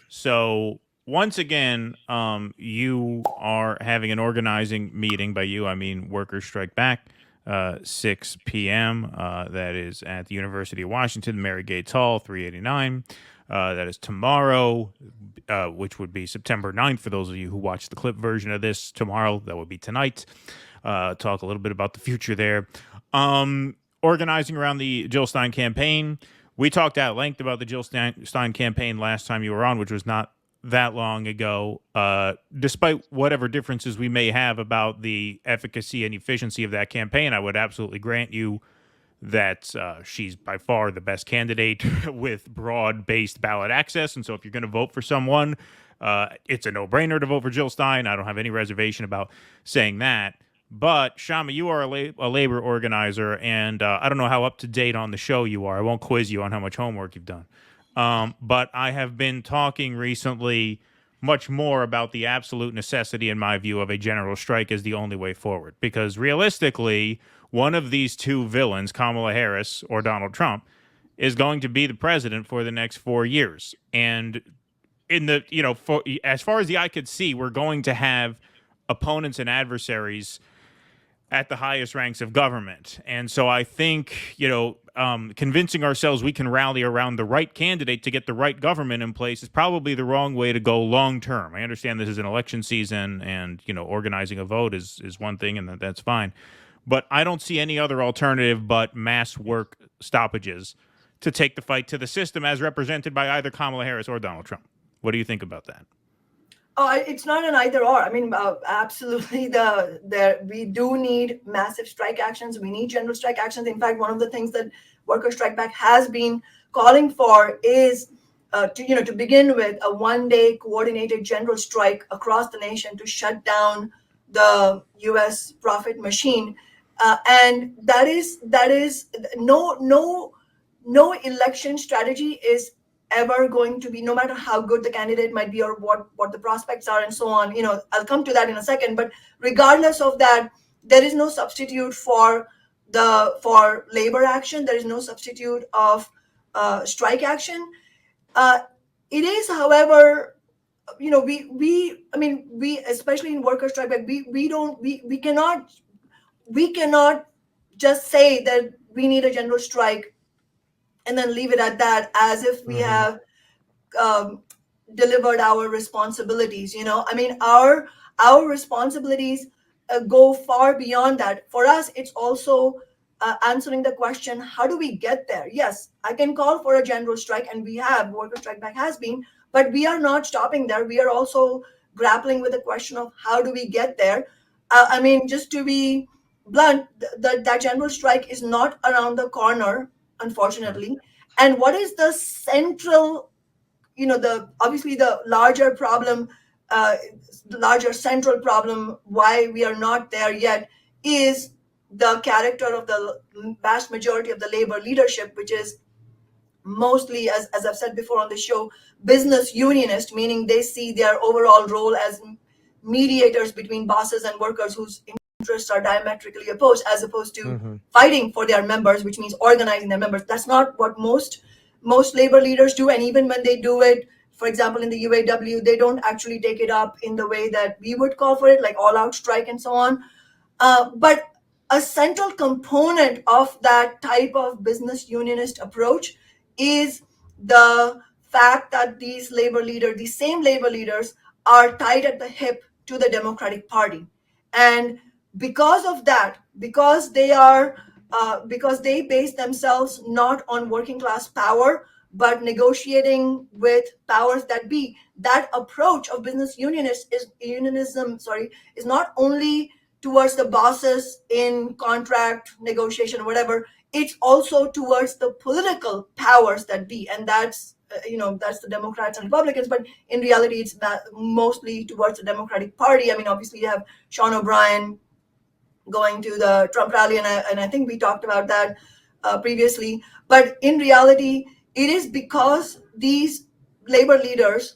So once again, you are having an organizing meeting. By you, I mean Workers Strike Back, 6 p.m. That is at the University of Washington, Mary Gates Hall, 389. That is tomorrow, which would be September 9th for those of you who watch the clip version of this tomorrow. That would be tonight. Talk a little bit about the future there. Organizing around the Jill Stein campaign. We talked at length about the Jill Stein campaign last time you were on, which was not that long ago. Despite whatever differences we may have about the efficacy and efficiency of that campaign, I would absolutely grant you that she's by far the best candidate with broad-based ballot access. And so if you're going to vote for someone, it's a no-brainer to vote for Jill Stein. I don't have any reservation about saying that. But Kshama, you are a labor organizer, and I don't know how up to date on the show you are. I won't quiz you on how much homework you've done. But I have been talking recently much more about the absolute necessity, in my view, of a general strike as the only way forward. Because realistically, one of these two villains, Kamala Harris or Donald Trump, is going to be the president for the next 4 years. And in the, as far as the eye could see, we're going to have opponents and adversaries at the highest ranks of government. And so I think, convincing ourselves we can rally around the right candidate to get the right government in place is probably the wrong way to go long term. I understand this is an election season and, organizing a vote is one thing, and that's fine. But I don't see any other alternative but mass work stoppages to take the fight to the system as represented by either Kamala Harris or Donald Trump. What do you think about that? Oh, it's not an either or. I mean, absolutely. We do need massive strike actions. We need general strike actions. In fact, one of the things that Workers Strike Back has been calling for is, to begin with, a one-day coordinated general strike across the nation to shut down the U.S. profit machine. And that is no election strategy is ever going to be, no matter how good the candidate might be or what the prospects are and so on. I'll come to that in a second. But regardless of that, there is no substitute for labor action. There is no substitute of strike action. It is, however, we especially in Workers Strike Back, we cannot just say that we need a general strike and then leave it at that, as if we have delivered our responsibilities. Our responsibilities go far beyond that. For us, it's also answering the question, how do we get there? Yes, I can call for a general strike, and Workers Strike Back has been, but we are not stopping there. We are also grappling with the question of how do we get there? Just to be blunt, that general strike is not around the corner, unfortunately. And what is the central, obviously the larger problem, the larger central problem why we are not there yet is the character of the vast majority of the labor leadership, which is mostly, as I've said before on the show, business unionist, meaning they see their overall role as mediators between bosses and workers whose interests are diametrically opposed, as opposed to fighting for their members, which means organizing their members. That's not what most labor leaders do. And even when they do it, for example, in the UAW, they don't actually take it up in the way that we would call for it, like all-out strike and so on. But a central component of that type of business unionist approach is the fact that these same labor leaders, are tied at the hip to the Democratic Party. And because of that, because they base themselves not on working class power, but negotiating with powers that be, that approach of business unionism is not only towards the bosses in contract negotiation or whatever, it's also towards the political powers that be. And that's the Democrats and Republicans, but in reality, it's mostly towards the Democratic Party. Obviously, you have Sean O'Brien going to the Trump rally, and I think we talked about that previously. But in reality, it is because these labor leaders,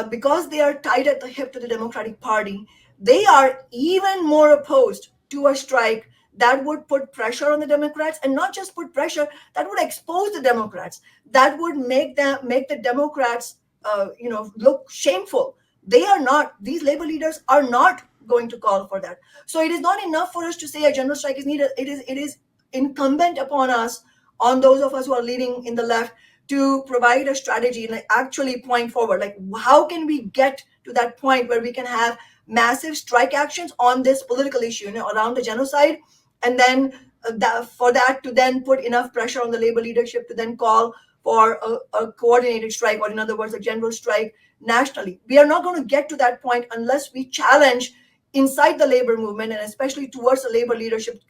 because they are tied at the hip to the Democratic Party, they are even more opposed to a strike that would put pressure on the Democrats, and not just put pressure, that would expose the Democrats, that would make the Democrats look shameful. They are not. These labor leaders are not going to call for that. So it is not enough for us to say a general strike is needed. It is incumbent upon us, on those of us who are leading in the left, to provide a strategy and like actually point forward. Like, how can we get to that point where we can have massive strike actions on this political issue, around the genocide, and then for that to then put enough pressure on the labor leadership to then call for a coordinated strike, or in other words, a general strike nationally. We are not going to get to that point unless we challenge inside the labor movement, and especially towards the labor leadership,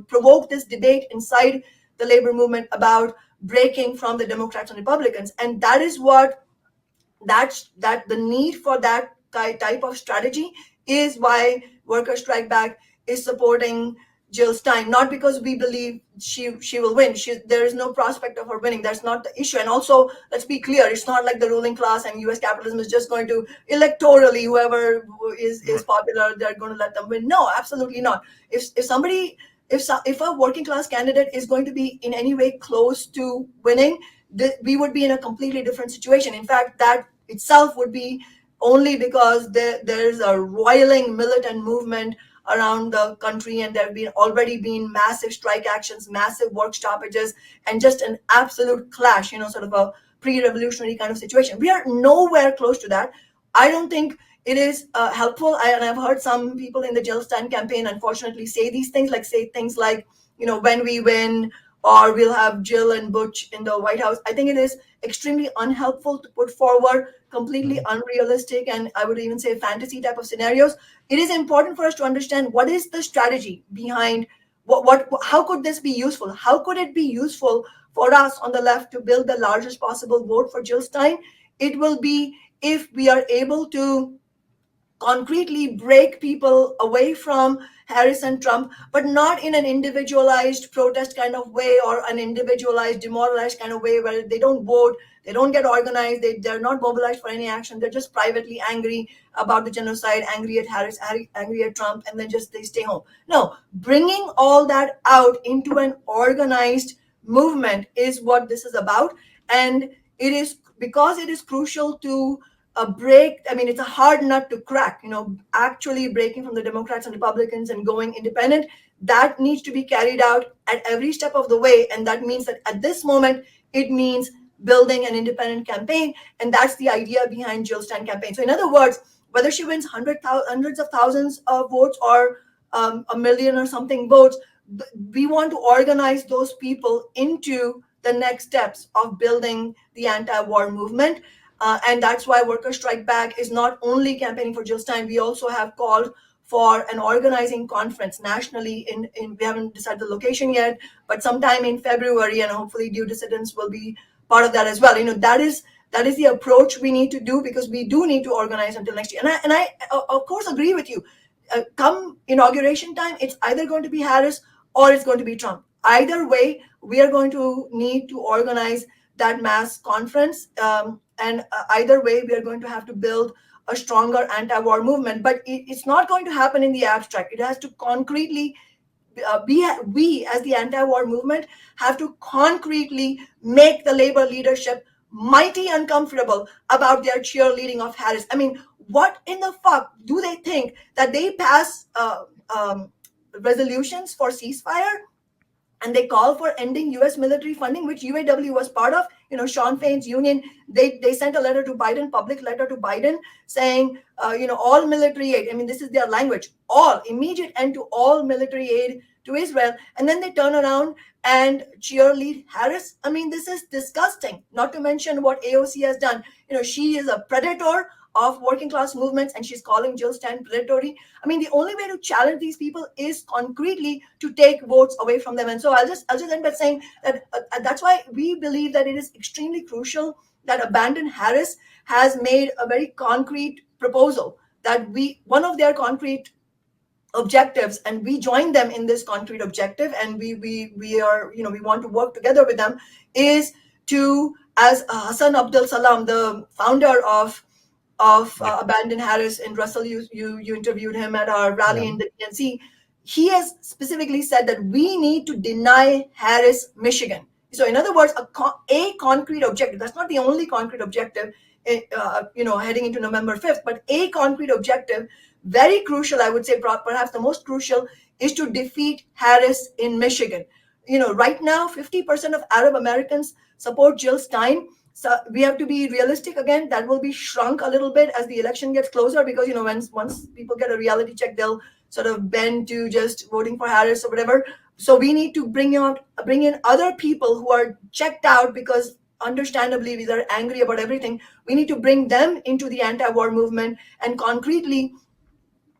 provoke this debate inside the labor movement about breaking from the Democrats and Republicans. And that is what that the need for that type of strategy is why Workers Strike Back is supporting Jill Stein, not because we believe she will win. There is no prospect of her winning. That's not the issue. And also, let's be clear, it's not like the ruling class and US capitalism is just going to electorally, whoever is popular, they're going to let them win. No, absolutely not. If a working class candidate is going to be in any way close to winning, we would be in a completely different situation. In fact, that itself would be only because there's a roiling militant movement around the country, and there have already been massive strike actions, massive work stoppages, and just an absolute clash, sort of a pre-revolutionary kind of situation. We are nowhere close to that. I don't think it is helpful. And I've heard some people in the Jill Stein campaign, unfortunately, say things like, when we win, or we'll have Jill and Butch in the White House. I think it is extremely unhelpful to put forward completely unrealistic, and I would even say fantasy type of scenarios. It is important for us to understand what is the strategy behind how could this be useful? How could it be useful for us on the left to build the largest possible vote for Jill Stein? It will be if we are able to concretely break people away from Harris and Trump, but not in an individualized protest kind of way, or an individualized, demoralized kind of way where they don't vote, they don't get organized, they're not mobilized for any action, they're just privately angry about the genocide, angry at Harris, angry at Trump, and then just they stay home. No, bringing all that out into an organized movement is what this is about. And it is because it is crucial to break. I mean, it's a hard nut to crack, actually breaking from the Democrats and Republicans and going independent. That needs to be carried out at every step of the way. And that means that at this moment, it means building an independent campaign. And that's the idea behind Jill Stein campaign. So in other words, whether she wins hundreds of thousands of votes, or a million or something votes, we want to organize those people into the next steps of building the anti-war movement. And that's why Workers Strike Back is not only campaigning for Jill Stein. We also have called for an organizing conference nationally we haven't decided the location yet, but sometime in February, and hopefully DueDissidence will be part of that as well. That is the approach we need to do, because we do need to organize until next year. And I of course agree with you. Come inauguration time, it's either going to be Harris or it's going to be Trump. Either way, we are going to need to organize that mass conference. And either way, we are going to have to build a stronger anti-war movement. But it's not going to happen in the abstract. It has to concretely we as the anti-war movement have to concretely make the labor leadership mighty uncomfortable about their cheerleading of Harris. I mean, what in the fuck do they think that they pass resolutions for ceasefire, and they call for ending U.S. military funding, which UAW was part of? Sean Fain's union, they sent a letter to Biden, public letter to Biden, saying, all military aid. I mean, this is their language. All immediate end to all military aid to Israel. And then they turn around and cheerlead Harris. I mean, this is disgusting. Not to mention what AOC has done. She is a predator of working class movements, and she's calling Jill Stein predatory. I mean, the only way to challenge these people is concretely to take votes away from them. And so I'll just end by saying that that's why we believe that it is extremely crucial that Abandon Harris has made a very concrete proposal, that one of their concrete objectives, and we join them in this concrete objective, and we are, we want to work together with them, is to, as Hassan Abdul Salam, the founder of Abandon Harris, and Russell, you interviewed him at our rally in the DNC. He has specifically said that we need to deny Harris Michigan. So in other words, a concrete objective, that's not the only concrete objective, heading into November 5th. But a concrete objective, very crucial, I would say, perhaps the most crucial, is to defeat Harris in Michigan. Right now, 50% of Arab Americans support Jill Stein. So we have to be realistic again. That will be shrunk a little bit as the election gets closer, because once people get a reality check, they'll sort of bend to just voting for Harris or whatever. So we need to bring in other people who are checked out, because understandably they're angry about everything. We need to bring them into the anti-war movement and concretely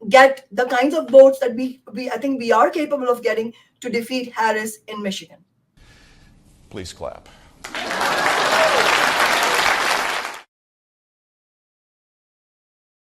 get the kinds of votes that we I think we are capable of getting to defeat Harris in Michigan. Please clap.